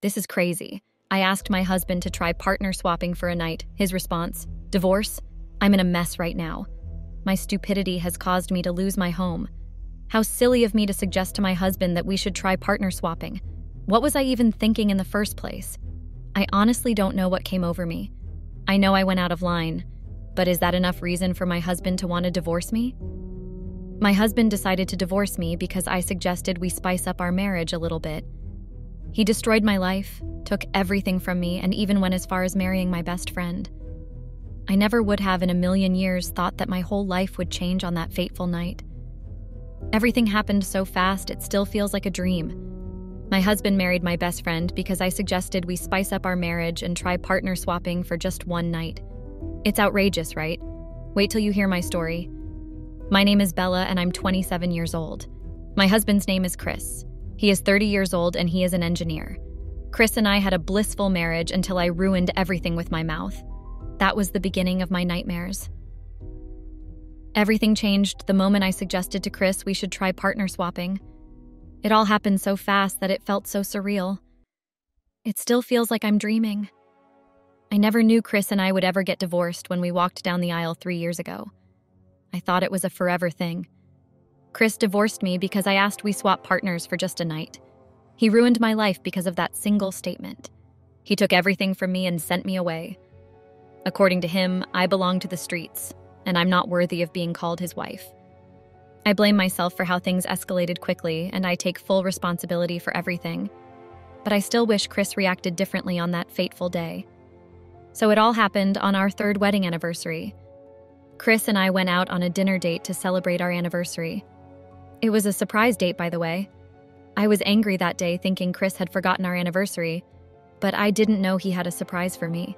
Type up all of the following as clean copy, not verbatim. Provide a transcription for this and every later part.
This is crazy. I asked my husband to try partner swapping for a night. His response, divorce? I'm in a mess right now. My stupidity has caused me to lose my home. How silly of me to suggest to my husband that we should try partner swapping. What was I even thinking in the first place? I honestly don't know what came over me. I know I went out of line, but is that enough reason for my husband to want to divorce me? My husband decided to divorce me because I suggested we spice up our marriage a little bit. He destroyed my life, took everything from me, and even went as far as marrying my best friend. I never would have in a million years thought that my whole life would change on that fateful night. Everything happened so fast, it still feels like a dream. My husband married my best friend because I suggested we spice up our marriage and try partner swapping for just one night. It's outrageous, right? Wait till you hear my story. My name is Bella and I'm 27 years old. My husband's name is Chris. He is 30 years old and he is an engineer. Chris and I had a blissful marriage until I ruined everything with my mouth. That was the beginning of my nightmares. Everything changed the moment I suggested to Chris we should try partner swapping. It all happened so fast that it felt so surreal. It still feels like I'm dreaming. I never knew Chris and I would ever get divorced when we walked down the aisle 3 years ago. I thought it was a forever thing. Chris divorced me because I asked we swap partners for just a night. He ruined my life because of that single statement. He took everything from me and sent me away. According to him, I belong to the streets, and I'm not worthy of being called his wife. I blame myself for how things escalated quickly, and I take full responsibility for everything. But I still wish Chris reacted differently on that fateful day. So it all happened on our 3rd wedding anniversary. Chris and I went out on a dinner date to celebrate our anniversary. It was a surprise date, by the way. I was angry that day thinking Chris had forgotten our anniversary, but I didn't know he had a surprise for me.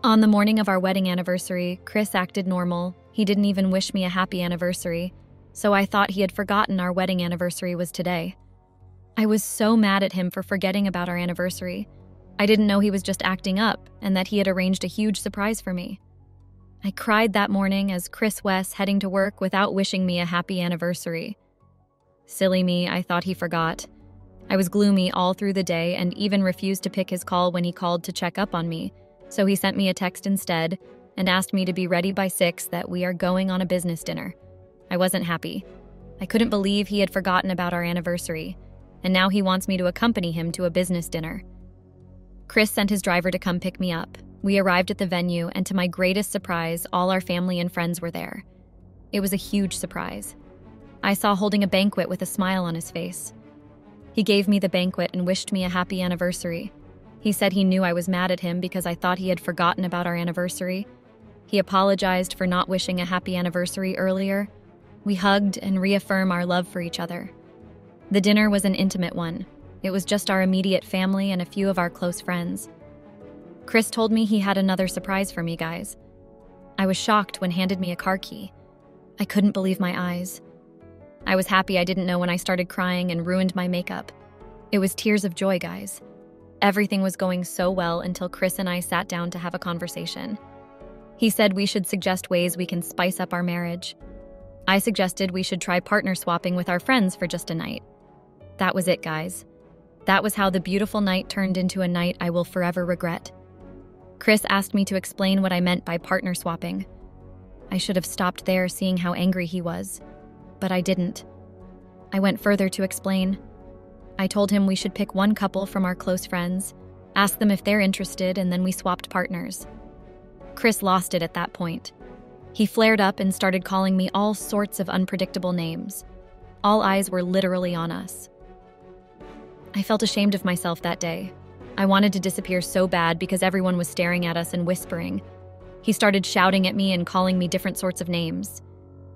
On the morning of our wedding anniversary, Chris acted normal. He didn't even wish me a happy anniversary, so I thought he had forgotten our wedding anniversary was today. I was so mad at him for forgetting about our anniversary. I didn't know he was just acting up and that he had arranged a huge surprise for me. I cried that morning as Chris West heading to work without wishing me a happy anniversary. Silly me, I thought he forgot. I was gloomy all through the day and even refused to pick his call when he called to check up on me, so he sent me a text instead and asked me to be ready by 6 that we are going on a business dinner. I wasn't happy. I couldn't believe he had forgotten about our anniversary, and now he wants me to accompany him to a business dinner. Chris sent his driver to come pick me up. We arrived at the venue, and to my greatest surprise, all our family and friends were there. It was a huge surprise. I saw holding a banquet with a smile on his face. He gave me the banquet and wished me a happy anniversary. He said he knew I was mad at him because I thought he had forgotten about our anniversary. He apologized for not wishing a happy anniversary earlier. We hugged and reaffirmed our love for each other. The dinner was an intimate one. It was just our immediate family and a few of our close friends. Chris told me he had another surprise for me, guys. I was shocked when he handed me a car key. I couldn't believe my eyes. I was happy I didn't know when I started crying and ruined my makeup. It was tears of joy, guys. Everything was going so well until Chris and I sat down to have a conversation. He said we should suggest ways we can spice up our marriage. I suggested we should try partner swapping with our friends for just a night. That was it, guys. That was how the beautiful night turned into a night I will forever regret. Chris asked me to explain what I meant by partner swapping. I should have stopped there seeing how angry he was, but I didn't. I went further to explain. I told him we should pick one couple from our close friends, ask them if they're interested, and then we swapped partners. Chris lost it at that point. He flared up and started calling me all sorts of unpredictable names. All eyes were literally on us. I felt ashamed of myself that day. I wanted to disappear so bad because everyone was staring at us and whispering. He started shouting at me and calling me different sorts of names.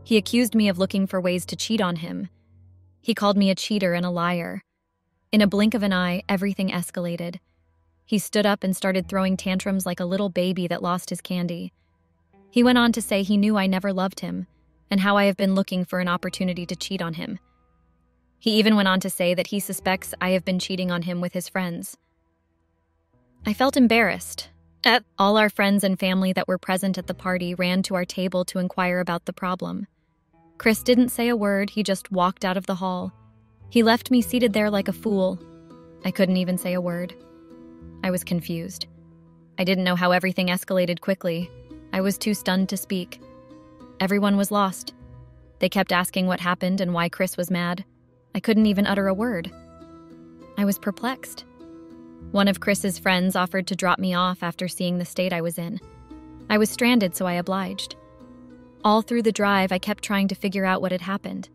He accused me of looking for ways to cheat on him. He called me a cheater and a liar. In a blink of an eye, everything escalated. He stood up and started throwing tantrums like a little baby that lost his candy. He went on to say he knew I never loved him and how I have been looking for an opportunity to cheat on him. He even went on to say that he suspects I have been cheating on him with his friends. I felt embarrassed. All our friends and family that were present at the party ran to our table to inquire about the problem. Chris didn't say a word, he just walked out of the hall. He left me seated there like a fool. I couldn't even say a word. I was confused. I didn't know how everything escalated quickly. I was too stunned to speak. Everyone was lost. They kept asking what happened and why Chris was mad. I couldn't even utter a word. I was perplexed. One of Chris's friends offered to drop me off after seeing the state I was in. I was stranded, so I obliged. All through the drive, I kept trying to figure out what had happened.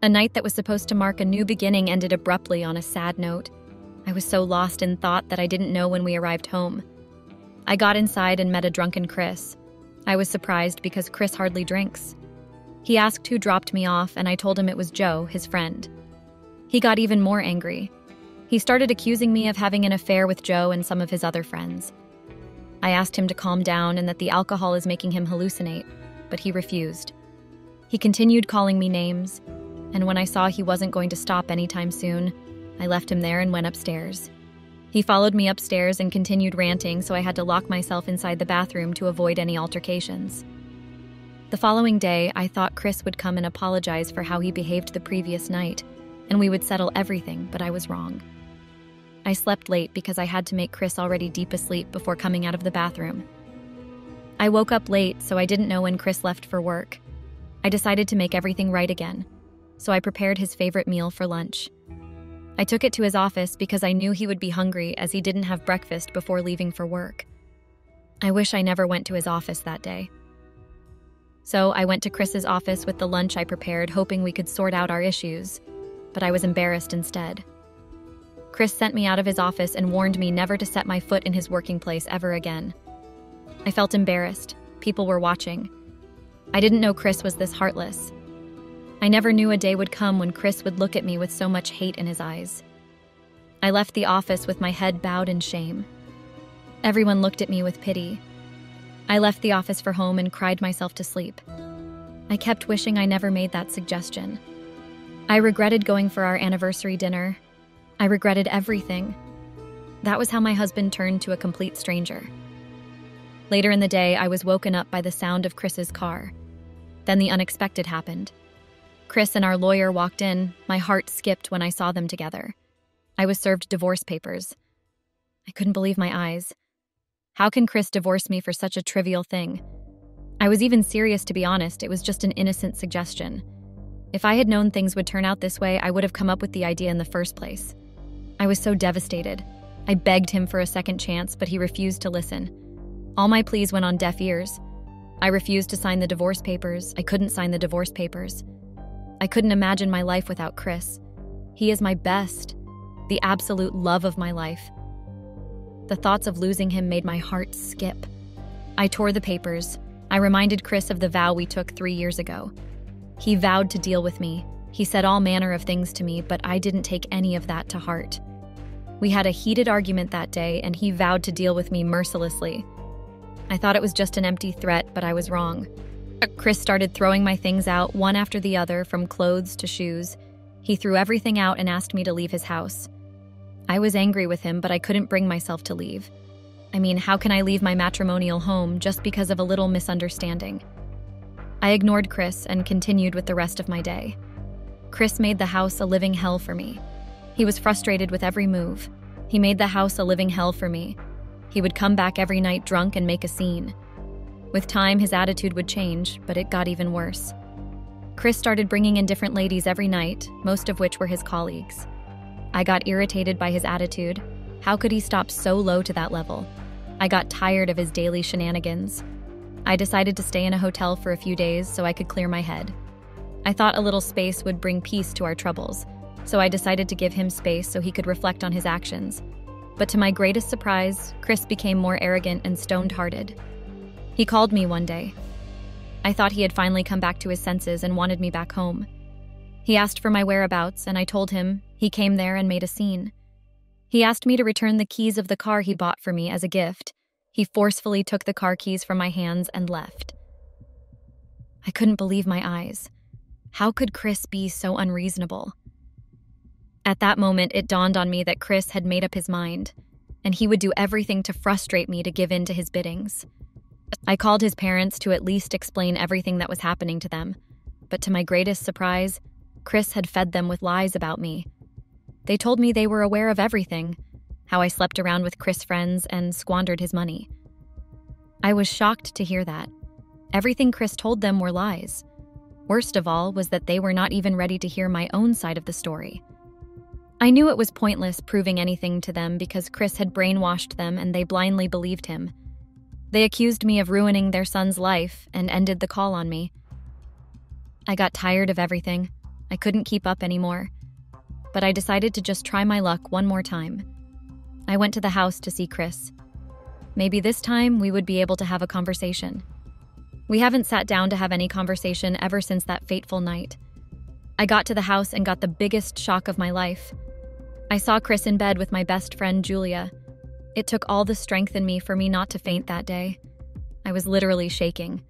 A night that was supposed to mark a new beginning ended abruptly on a sad note. I was so lost in thought that I didn't know when we arrived home. I got inside and met a drunken Chris. I was surprised because Chris hardly drinks. He asked who dropped me off, and I told him it was Joe, his friend. He got even more angry. He started accusing me of having an affair with Joe and some of his other friends. I asked him to calm down and that the alcohol is making him hallucinate, but he refused. He continued calling me names, and when I saw he wasn't going to stop anytime soon, I left him there and went upstairs. He followed me upstairs and continued ranting, so I had to lock myself inside the bathroom to avoid any altercations. The following day, I thought Chris would come and apologize for how he behaved the previous night, and we would settle everything, but I was wrong. I slept late because I had to make Chris already deep asleep before coming out of the bathroom. I woke up late, so I didn't know when Chris left for work. I decided to make everything right again, so I prepared his favorite meal for lunch. I took it to his office because I knew he would be hungry as he didn't have breakfast before leaving for work. I wish I never went to his office that day. So I went to Chris's office with the lunch I prepared, hoping we could sort out our issues, but I was embarrassed instead. Chris sent me out of his office and warned me never to set my foot in his working place ever again. I felt embarrassed. People were watching. I didn't know Chris was this heartless. I never knew a day would come when Chris would look at me with so much hate in his eyes. I left the office with my head bowed in shame. Everyone looked at me with pity. I left the office for home and cried myself to sleep. I kept wishing I never made that suggestion. I regretted going for our anniversary dinner. I regretted everything. That was how my husband turned to a complete stranger. Later in the day, I was woken up by the sound of Chris's car. Then the unexpected happened. Chris and our lawyer walked in. My heart skipped when I saw them together. I was served divorce papers. I couldn't believe my eyes. How can Chris divorce me for such a trivial thing? I was even serious, to be honest. It was just an innocent suggestion. If I had known things would turn out this way, I would have come up with the idea in the first place. I was so devastated. I begged him for a second chance, but he refused to listen. All my pleas went on deaf ears. I refused to sign the divorce papers. I couldn't sign the divorce papers. I couldn't imagine my life without Chris. He is my best, the absolute love of my life. The thoughts of losing him made my heart skip. I tore the papers. I reminded Chris of the vow we took 3 years ago. He vowed to deal with me. He said all manner of things to me, but I didn't take any of that to heart. We had a heated argument that day, and he vowed to deal with me mercilessly. I thought it was just an empty threat, but I was wrong. Chris started throwing my things out, one after the other, from clothes to shoes. He threw everything out and asked me to leave his house. I was angry with him, but I couldn't bring myself to leave. I mean, how can I leave my matrimonial home just because of a little misunderstanding? I ignored Chris and continued with the rest of my day. Chris made the house a living hell for me. He was frustrated with every move. He made the house a living hell for me. He would come back every night drunk and make a scene. With time, his attitude would change, but it got even worse. Chris started bringing in different ladies every night, most of which were his colleagues. I got irritated by his attitude. How could he stop so low to that level? I got tired of his daily shenanigans. I decided to stay in a hotel for a few days so I could clear my head. I thought a little space would bring peace to our troubles, so I decided to give him space so he could reflect on his actions. But to my greatest surprise, Chris became more arrogant and stoned-hearted. He called me one day. I thought he had finally come back to his senses and wanted me back home. He asked for my whereabouts, and I told him. He came there and made a scene. He asked me to return the keys of the car he bought for me as a gift. He forcefully took the car keys from my hands and left. I couldn't believe my eyes. How could Chris be so unreasonable? At that moment, it dawned on me that Chris had made up his mind, and he would do everything to frustrate me to give in to his biddings. I called his parents to at least explain everything that was happening to them, but to my greatest surprise, Chris had fed them with lies about me. They told me they were aware of everything, how I slept around with Chris' friends and squandered his money. I was shocked to hear that. Everything Chris told them were lies. Worst of all was that they were not even ready to hear my own side of the story. I knew it was pointless proving anything to them because Chris had brainwashed them and they blindly believed him. They accused me of ruining their son's life and ended the call on me. I got tired of everything. I couldn't keep up anymore. But I decided to just try my luck one more time. I went to the house to see Chris. Maybe this time we would be able to have a conversation. We haven't sat down to have any conversation ever since that fateful night. I got to the house and got the biggest shock of my life. I saw Chris in bed with my best friend, Julia. It took all the strength in me for me not to faint that day. I was literally shaking.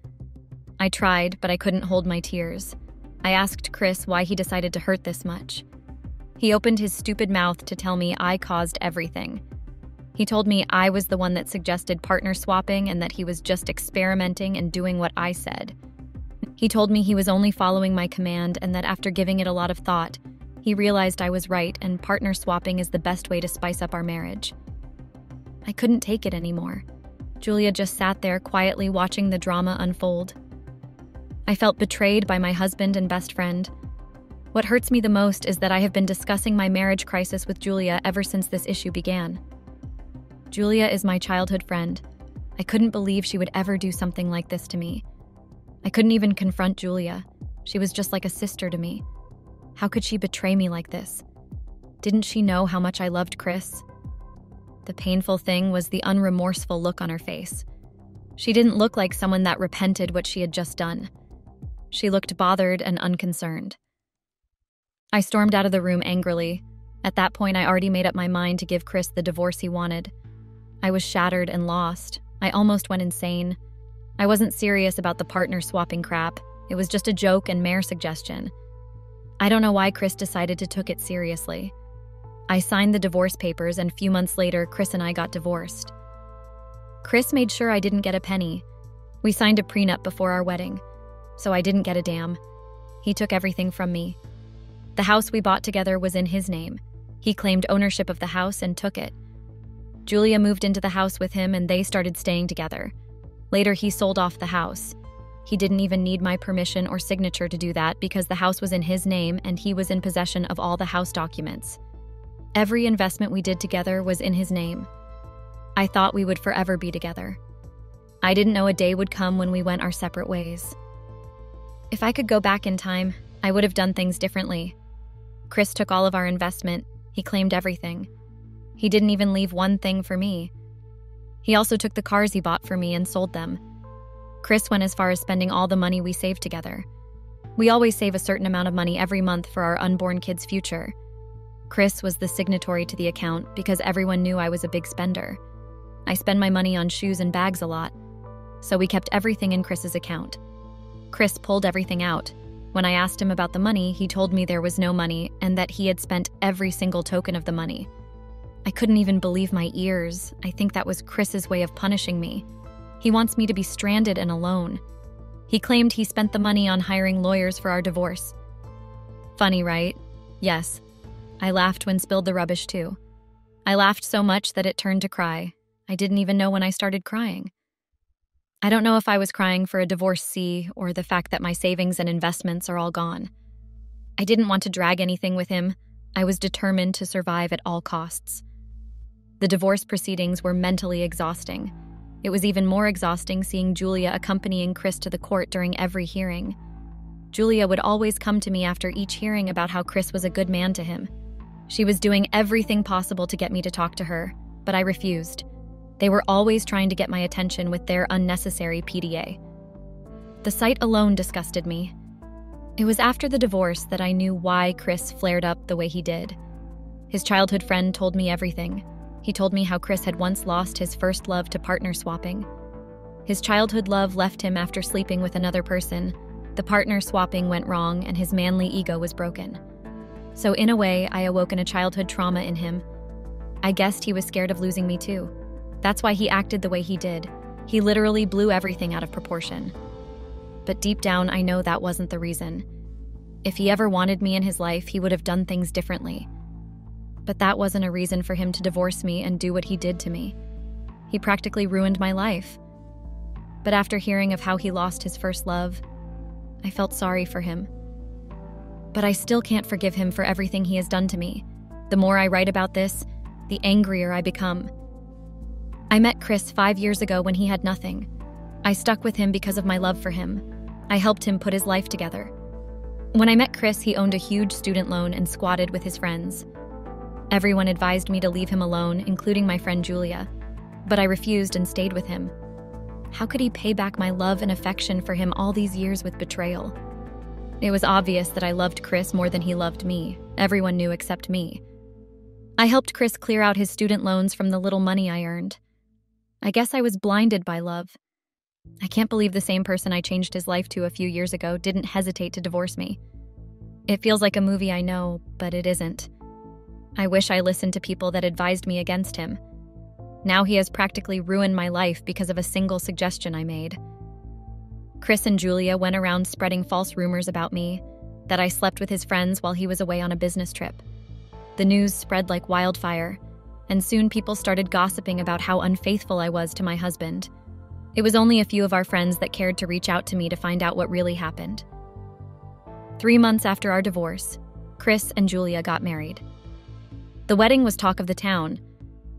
I tried, but I couldn't hold my tears. I asked Chris why he decided to hurt this much. He opened his stupid mouth to tell me I caused everything. He told me I was the one that suggested partner swapping and that he was just experimenting and doing what I said. He told me he was only following my command and that after giving it a lot of thought, he realized I was right and partner swapping is the best way to spice up our marriage. I couldn't take it anymore. Julia just sat there quietly watching the drama unfold. I felt betrayed by my husband and best friend. What hurts me the most is that I have been discussing my marriage crisis with Julia ever since this issue began. Julia is my childhood friend. I couldn't believe she would ever do something like this to me. I couldn't even confront Julia. She was just like a sister to me. How could she betray me like this? Didn't she know how much I loved Chris? The painful thing was the unremorseful look on her face. She didn't look like someone that repented what she had just done. She looked bothered and unconcerned. I stormed out of the room angrily. At that point, I already made up my mind to give Chris the divorce he wanted. I was shattered and lost. I almost went insane. I wasn't serious about the partner swapping crap. It was just a joke and mere suggestion. I don't know why Chris decided to take it seriously. I signed the divorce papers, and a few months later, Chris and I got divorced. Chris made sure I didn't get a penny. We signed a prenup before our wedding, so I didn't get a damn. He took everything from me. The house we bought together was in his name. He claimed ownership of the house and took it. Julia moved into the house with him and they started staying together. Later, he sold off the house. He didn't even need my permission or signature to do that because the house was in his name and he was in possession of all the house documents. Every investment we did together was in his name. I thought we would forever be together. I didn't know a day would come when we went our separate ways. If I could go back in time, I would have done things differently. Chris took all of our investment. He claimed everything. He didn't even leave one thing for me. He also took the cars he bought for me and sold them. Chris went as far as spending all the money we saved together. We always save a certain amount of money every month for our unborn kid's future. Chris was the signatory to the account because everyone knew I was a big spender. I spend my money on shoes and bags a lot, so we kept everything in Chris's account. Chris pulled everything out. When I asked him about the money, he told me there was no money and that he had spent every single token of the money. I couldn't even believe my ears. I think that was Chris's way of punishing me. He wants me to be stranded and alone. He claimed he spent the money on hiring lawyers for our divorce. Funny, right? Yes. I laughed when spilled the rubbish too. I laughed so much that it turned to cry. I didn't even know when I started crying. I don't know if I was crying for a divorcee or the fact that my savings and investments are all gone. I didn't want to drag anything with him. I was determined to survive at all costs. The divorce proceedings were mentally exhausting. It was even more exhausting seeing Julia accompanying Chris to the court during every hearing. Julia would always come to me after each hearing about how Chris was a good man to him. She was doing everything possible to get me to talk to her, but I refused. They were always trying to get my attention with their unnecessary PDA. The sight alone disgusted me. It was after the divorce that I knew why Chris flared up the way he did. His childhood friend told me everything. He told me how Chris had once lost his first love to partner swapping. His childhood love left him after sleeping with another person. The partner swapping went wrong and his manly ego was broken. So in a way, I awoken a childhood trauma in him. I guessed he was scared of losing me too. That's why he acted the way he did. He literally blew everything out of proportion. But deep down, I know that wasn't the reason. If he ever wanted me in his life, he would have done things differently. But that wasn't a reason for him to divorce me and do what he did to me. He practically ruined my life. But after hearing of how he lost his first love, I felt sorry for him. But I still can't forgive him for everything he has done to me. The more I write about this, the angrier I become. I met Chris 5 years ago when he had nothing. I stuck with him because of my love for him. I helped him put his life together. When I met Chris, he owned a huge student loan and squatted with his friends. Everyone advised me to leave him alone, including my friend Julia, but I refused and stayed with him. How could he pay back my love and affection for him all these years with betrayal? It was obvious that I loved Chris more than he loved me. Everyone knew except me. I helped Chris clear out his student loans from the little money I earned. I guess I was blinded by love. I can't believe the same person I changed his life to a few years ago didn't hesitate to divorce me. It feels like a movie, I know, but it isn't. I wish I listened to people that advised me against him. Now he has practically ruined my life because of a single suggestion I made. Chris and Julia went around spreading false rumors about me, that I slept with his friends while he was away on a business trip. The news spread like wildfire, and soon people started gossiping about how unfaithful I was to my husband. It was only a few of our friends that cared to reach out to me to find out what really happened. 3 months after our divorce, Chris and Julia got married. The wedding was talk of the town.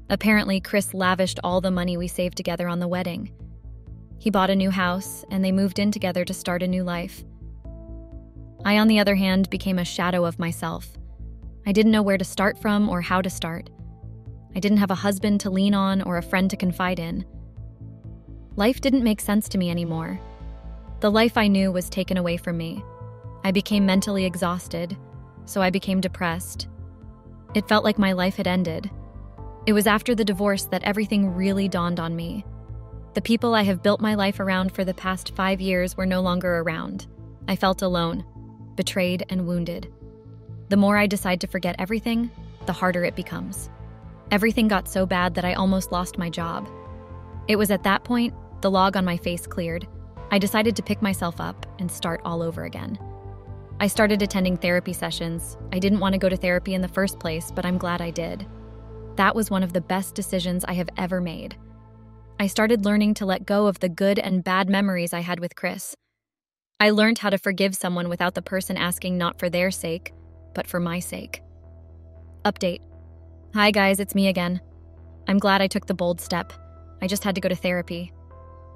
Apparently, Chris lavished all the money we saved together on the wedding. He bought a new house, and they moved in together to start a new life. I, on the other hand, became a shadow of myself. I didn't know where to start from or how to start. I didn't have a husband to lean on or a friend to confide in. Life didn't make sense to me anymore. The life I knew was taken away from me. I became mentally exhausted, so I became depressed. It felt like my life had ended. It was after the divorce that everything really dawned on me. The people I have built my life around for the past 5 years were no longer around. I felt alone, betrayed, and wounded. The more I decide to forget everything, the harder it becomes. Everything got so bad that I almost lost my job. It was at that point, the log on my face cleared. I decided to pick myself up and start all over again. I started attending therapy sessions. I didn't want to go to therapy in the first place, but I'm glad I did. That was one of the best decisions I have ever made. I started learning to let go of the good and bad memories I had with Chris. I learned how to forgive someone without the person asking not for their sake, but for my sake. Update. Hi guys, it's me again. I'm glad I took the bold step. I just had to go to therapy.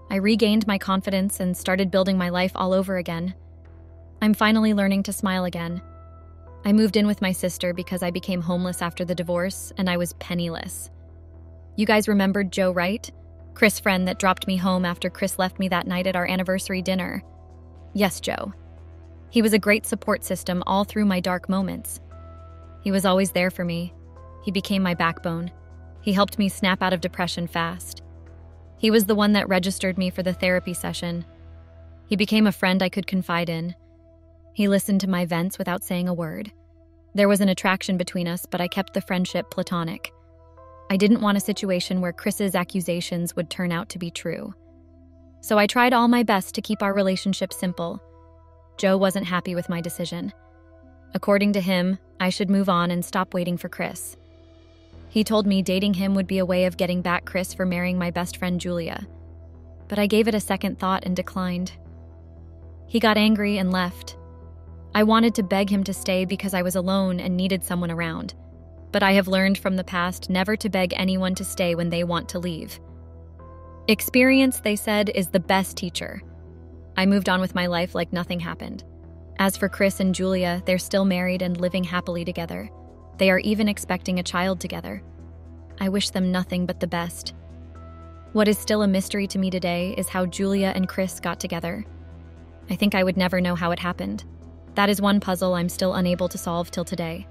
I regained my confidence and started building my life all over again. I'm finally learning to smile again. I moved in with my sister because I became homeless after the divorce and I was penniless. You guys remembered Joe, right? Chris' friend that dropped me home after Chris left me that night at our anniversary dinner. Yes, Joe. He was a great support system all through my dark moments. He was always there for me. He became my backbone. He helped me snap out of depression fast. He was the one that registered me for the therapy session. He became a friend I could confide in. He listened to my vents without saying a word. There was an attraction between us, but I kept the friendship platonic. I didn't want a situation where Chris's accusations would turn out to be true. So I tried all my best to keep our relationship simple. Joe wasn't happy with my decision. According to him, I should move on and stop waiting for Chris. He told me dating him would be a way of getting back Chris for marrying my best friend Julia. But I gave it a second thought and declined. He got angry and left. I wanted to beg him to stay because I was alone and needed someone around. But I have learned from the past never to beg anyone to stay when they want to leave. Experience, they said, is the best teacher. I moved on with my life like nothing happened. As for Chris and Julia, they're still married and living happily together. They are even expecting a child together. I wish them nothing but the best. What is still a mystery to me today is how Julia and Chris got together. I think I would never know how it happened. That is one puzzle I'm still unable to solve till today.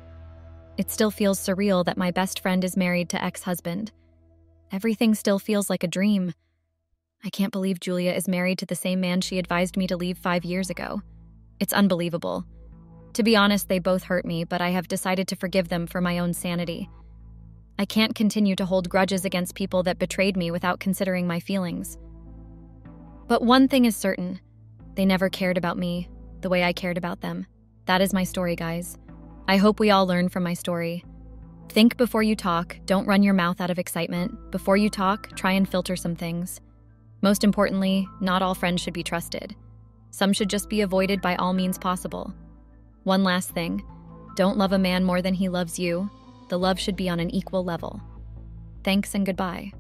It still feels surreal that my best friend is married to ex-husband. Everything still feels like a dream. I can't believe Julia is married to the same man she advised me to leave 5 years ago. It's unbelievable. To be honest, they both hurt me, but I have decided to forgive them for my own sanity. I can't continue to hold grudges against people that betrayed me without considering my feelings. But one thing is certain. They never cared about me the way I cared about them. That is my story, guys. I hope we all learn from my story. Think before you talk. Don't run your mouth out of excitement. Before you talk, try and filter some things. Most importantly, not all friends should be trusted. Some should just be avoided by all means possible. One last thing. Don't love a man more than he loves you. The love should be on an equal level. Thanks and goodbye.